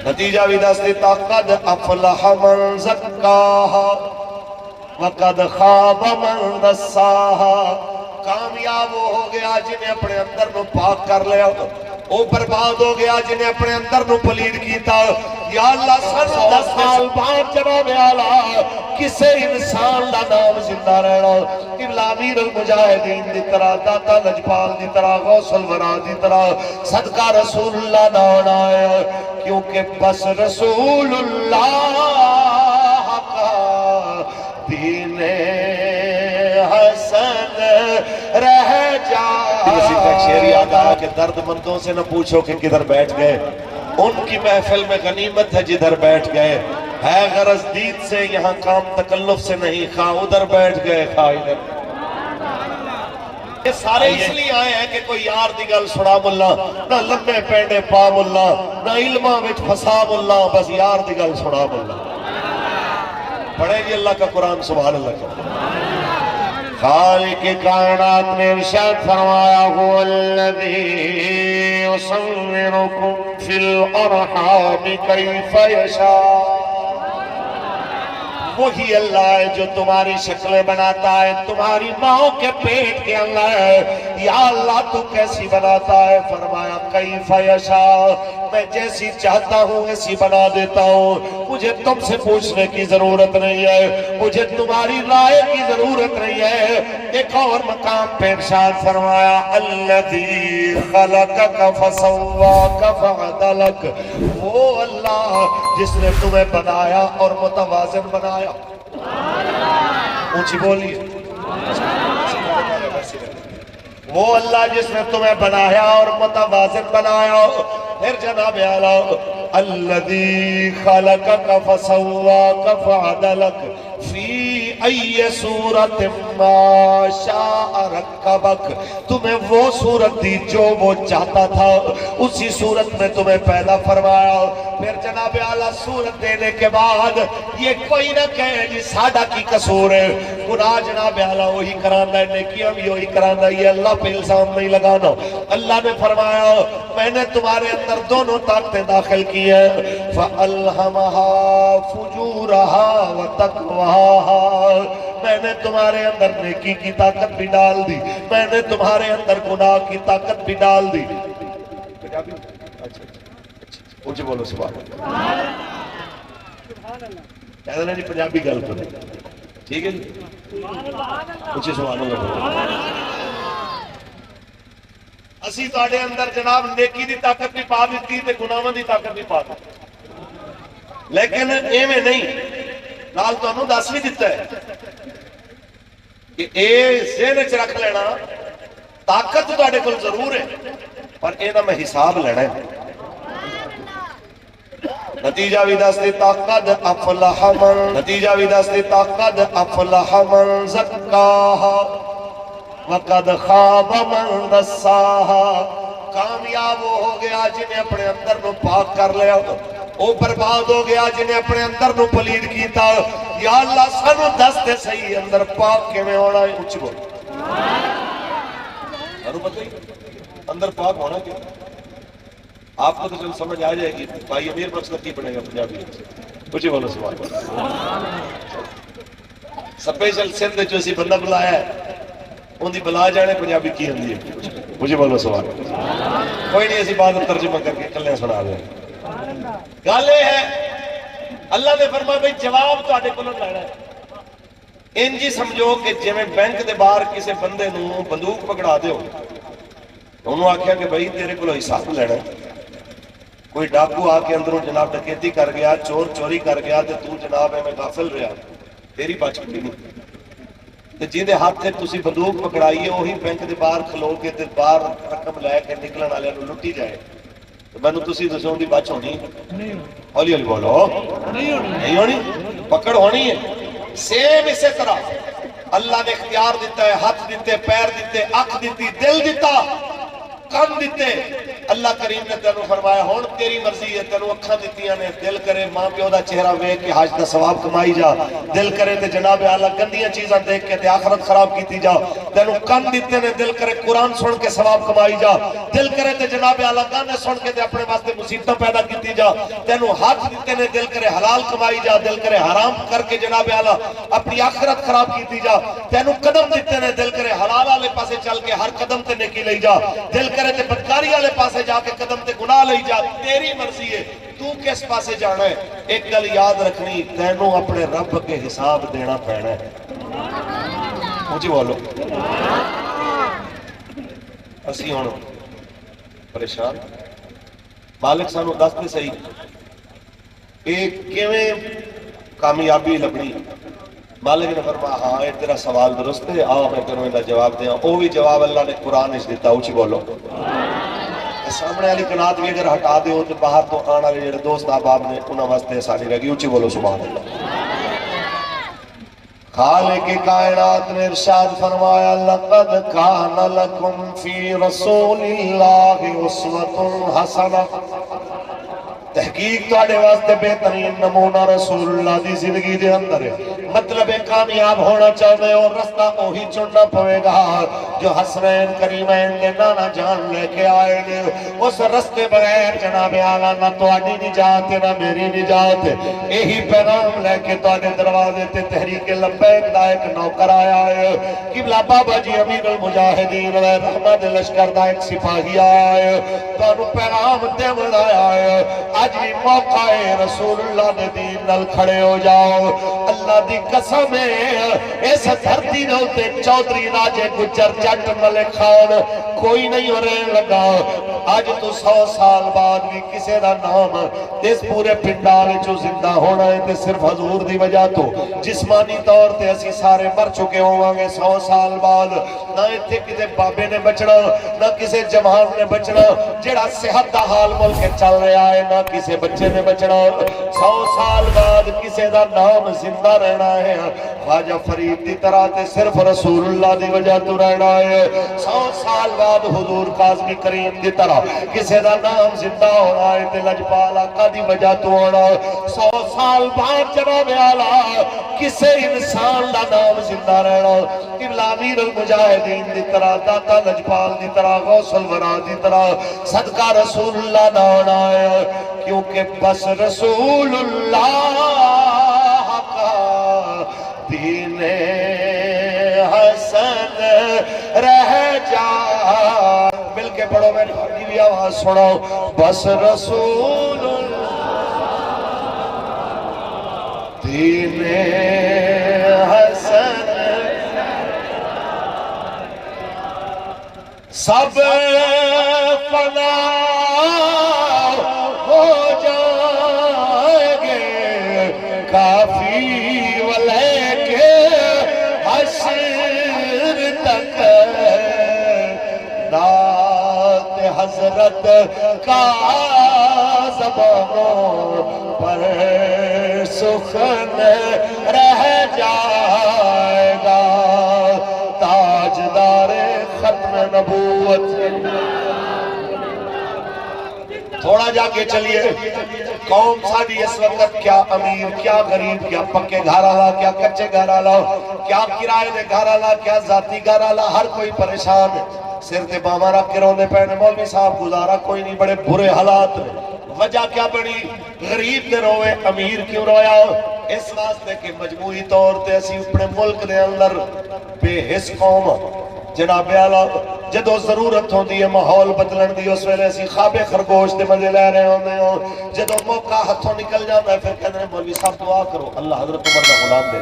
نتیجہ بھی دس دیتا قد افلح من زکاہا وقد خواب من دساہا. کامیاب وہ ہو گیا جنہیں اپنے اندر نو پاک کر لیا، وہ برباد ہو گیا جنہیں اپنے اندر نو پلید کیتا. یا اللہ سن 10 سال بعد جناب اعلیٰ کسے انسان دا نام زندہ رہنا، قبلہ امیر المجاہدین دی طرح، داتا لجپال دی طرح، غوث الورا دی طرح صدقہ رسول اللہ نہ ہونا ہے. کیونکہ بس رسول اللہ کا دین حسن رہ جا. اسی کا شعر یاد آیا کہ درد مندوں سے نہ پوچھو کہ کدھر بیٹھ گئے، ان کی محفل میں غنیمت ہے جدھر بیٹھ گئے. ہے غرض دید سے یہاں کام تکلف سے نہیں، خواہ ادھر بیٹھ گئے خواہ ادھر. یہ سارے اس لیے آئے ہیں کہ کوئی یار دی گل سنا ملا، نہ لمبے پینڈے پا ملا، نہ علمہ وچ فسا ملا، بس یار دی گل سنا ملا. پڑھے جی اللہ کا قرآن سبحان اللہ کا. خالق کائنات نے ارشاد فرمایا هو الذی یصورکم فی الارحام کیف یشاء. وہی اللہ ہے جو تمہاری شکلیں بناتا ہے تمہاری ماں کے پیٹ کے اندر. یا اللہ تو کیسی بناتا ہے؟ فرمایا کیف یشاء، میں جیسی چاہتا ہوں ایسی بنا دیتا ہوں. مجھے تم سے پوچھنے کی ضرورت نہیں ہے، مجھے تمہاری رائے کی ضرورت نہیں ہے. ایک اور مقام پہ ارشاد فرمایا الذی خلقک فسواک فعدلک. وہ اللہ جس نے تمہیں بنایا اور متوازن بنایا. اونچی بولیے. وہ اللہ جس نے تمہیں بنایا اور متوازن بنایا. پھر جناب اعلیٰ الذی خلقک فسواک فعدلک فی ای صورت ما شاء رکبک. تمہیں وہ صورت دی جو وہ چاہتا تھا، اسی صورت میں تمہیں پیدا فرمایا. پھر جناب اعلیٰ صورت دینے کے بعد یہ کوئی نہ کہے جی ساڈا کی قصور ہے. گناہ جناب اعلیٰ وہی کرانا ہے، نیکیاں بھی وہی کرانا ہے. یہ اللہ پہ الزام نہیں لگانا. اللہ نے فرمایا میں نے تمہارے اندر دونوں طاقتیں داخل کی ہیں. فَأَلْهَمَهَا فُجُورَهَا وَتَقْوَاهَا. میں نے تمہارے اندر نیکی کی طاقت بھی ڈال دی، میں نے تمہارے اندر گناہ کی طاقت بھی ڈال دی. مجھے بولو سبحان اللہ. کہتے ہیں جی پنجابی گل کرو، ٹھیک ہے جی؟ مجھے سبحان اللہ بولو. اسی تواڈے اندر جناب نیکی دی طاقت بھی پا دیتی تے گناہاں دی طاقت بھی پا دیتی، لیکن ایویں نہیں. نال تانوں دس بھی دیتا ہے کہ اے ذہن وچ رکھ لینا طاقت تواڈے کول ضرور ہے پر اے دا میں حساب لینا ہے. نتیجہ بھی دس دیتا قد افلح من، نتیجہ بھی دس دیتا قد افلح من زکاہا وقد خواب من دساہا. کامیاب وہ ہو گیا جنہیں اپنے اندر نو پاک کر لیا، وہ برباد ہو گیا جنہیں اپنے اندر نو پلید کیتا. یا اللہ سانو دس دے صحیح اندر پاک کے میں ہونا ہے. اچھ بول سانو پتہ ہی اندر پاک ہونا کیا. آپ کو تو چل سمجھ آ جائے گی بھائی امیر مقصد کی بنے گا پنجابی. مجھے بولو سوال. سپیشل سندھ جو اسی بندہ بلایا ہے ان دی بلا جانے پنجابی کی ہوندی ہے. مجھے بولو سوال. کوئی نہیں ایسی بات ترجمہ کر کے کلے سنا دیں. گل یہ ہے اللہ نے فرمایا بھائی جواب تواڈے کولوں لینا ہے. انج ہی سمجھو کہ جویں بینک دے باہر کسی بندے نو بندوق پکڑا دیو، انہوں آکھیا کہ بھائی تیرے کولوں حساب لینا ہے. کوئی ڈاکو آ کے اندروں جناب ڈکیتی کر گیا، چور چوری کر گیا تے تو جناب میں غافل رہا، تیری بچ پڑی نہیں. تے جیندے ہاتھ تے تسی بندوق پکڑائیے وہی بینک دے باہر کھلو کے تے باہر رقم لے کے نکلن والے نوں لٹی جائے. مینوں تسی دسو دی بچ ہونی ہولی ہولی بولو نہیں ہونی، پکڑ ہونی ہے. سیم اسی طرح اللہ نے اختیار دیتا ہے، ہاتھ دیتے، پیر دیتے، اکھ دیتی، دل دیتا، کان دیتے. اللہ کریم نے تینوں فرمایا ہون تیری مرضی ہے، تینوں اکھاں دتیاں نے، دل کرے ماں پیو دا چہرہ ویکھ کے حج دا ثواب کمائی جا، دل کرے تے جناب اعلیٰ گندیاں چیزاں دیکھ کے تے آخرت خراب کیتی جا، تینوں کن دیتے نے، دل کرے قرآن سن کے ثواب کمائی جا، دل کرے تے جناب اعلیٰ گانے سن کے تے اپنے واسطے مصیبتیں پیدا کیتی جا، تینوں ہاتھ دیتے نے، دل کرے حلال کمائی جا، دل کرے حرام کر کے جناب اعلیٰ اپنی آخرت خراب کیتی جا، تینوں قدم دیتے نے، دل کرے حلال والے پاسے چل کے ہر قدم تے نیکی لئی جا، دل کرے تے بدکاری والے پاسے جا کے قدم تے گناہ لئی جا، تیری مرضی ہے، تو کس پاسے جانا ہے؟ ایک گل یاد رکھنی، تینوں اپنے رب کے حساب دینا پینا ہے۔ مجھے بولو اسی ہوں پریشان، مالک سانو دس دے صحیح ایک کیویں کامیابی لبنی؟ مالک نے فرمایا ہاں اے تیرا سوال درست ہے، آؤ میں تینوں دا جواب دیاں۔ او بھی جواب اللہ نے قرآن اس دیتا، اچھی بولو۔ سامنے والی قنات بھی اگر ہٹا دے ہو تو باہر تو آنا والے جڑے دوست احباب نے انہاں واسطے آسانی رہ گئی، اچھی بولو سبحان اللہ۔ خالق کائنات نے ارشاد فرمایا لقد کان لکم فی رسول اللہ اسوۃ حسنہ، تحقیق تواڈے واسطے بہترین نمونہ رسول اللہ دی زندگی دے اندر ہے۔ مطلب کامیاب ہونا چاہتے اور رستہ وہی چننا پوے گا جو حسنین کریمین دے نانا جان لے کے آئے نے، اس رستے بغیر جناب اعلیٰ نہ تواڈی نجات نہ میری نجات۔ یہی پیغام لے کے تواڈے دروازے تے تحریک لبیک دا ایک نوکر آیا ہے، قبلہ بابا جی امیر المجاہدین علیہ رحمت لشکر دا ایک سپاہی آیا ہے، تانوں پیغام دیون آیا ہے۔ آج بھی موقع ہے رسول اللہ نے دین نل کھڑے ہو جاؤ، اللہ دی قسم ہے اس دھرتی نے ہوتے چودھری راجے گجر جٹ ملک خان کوئی نہیں ہو رہے لگا۔ آج تو 100 سال بعد بھی کسے دا نام اس پورے پنڈالے جو زندہ ہونا ہے تے صرف حضور دی وجہ تو جسمانی طور تے اسی سارے مر چکے ہوں گے 100 سال بعد، نہ اتھے کسے بابے نے بچنا نہ کسے جوان نے بچنا، جڑا صحت دا حال ملک چل رہا ہے نہ کسے بچے نے بچنا۔ 100 سال بعد کسے دا نام زندہ رہنا ہے، خواجہ فرید دی طرح تے صرف رسول اللہ دی وجہ تو رہنا ہے۔ 100 سال بعد حضور قاسمی کریم دی طرح کسے دا نام زندہ ہونا ہے تے لجپال آقا دی وجہ تو ہونا۔ 100 سال بعد جناب اعلیٰ کسے انسان دا نام زندہ رہنا، قبلہ امیر المجاہدین دی طرح، داتا لجپال دی طرح، غوث الورا دی طرح صدقہ رسول اللہ نہ ہونا ہے، کیونکہ بس رسول اللہ کا دین حسن رہ جا۔ مل کے پڑھو، میں نے بھی آواز سناؤ، بس رسول اللہ دین حسن سب فنا ہو جائیں گے، کافی والے کے حشر تک نعت حضرت کا زبانوں پر سخن رہ جائے گا، تاجدار ختم نبوت۔ تھوڑا جا کے چلیے، قوم ساری اس وقت کیا امیر کیا غریب، کیا پکے گھر والا کیا کچے گھر والا، کیا کرائے دے گھر والا کیا ذاتی گھر والا، ہر کوئی پریشان ہے، سر تے باواں رکھ کے روندے پے نے، مولوی صاحب گزارا کوئی نہیں، بڑے برے حالات نے۔ وجہ کیا بڑی؟ غریب دے روئے امیر کیوں رویا؟ اس واسطے کہ مجموعی طور تے اسی اپنے ملک دے اندر بے حس قوم جناب اعلیٰ جدو ضرورت ہوندی ہے ماحول بدلن دی، اس ویلے اسی خواب خرگوش دے مزے لے رہے ہوندے ہوں، جدو موقع ہتھوں نکل جاتا ہے پھر کہتے ہیں مولوی صاحب دعا کرو اللہ حضرت عمر کا غلام دے۔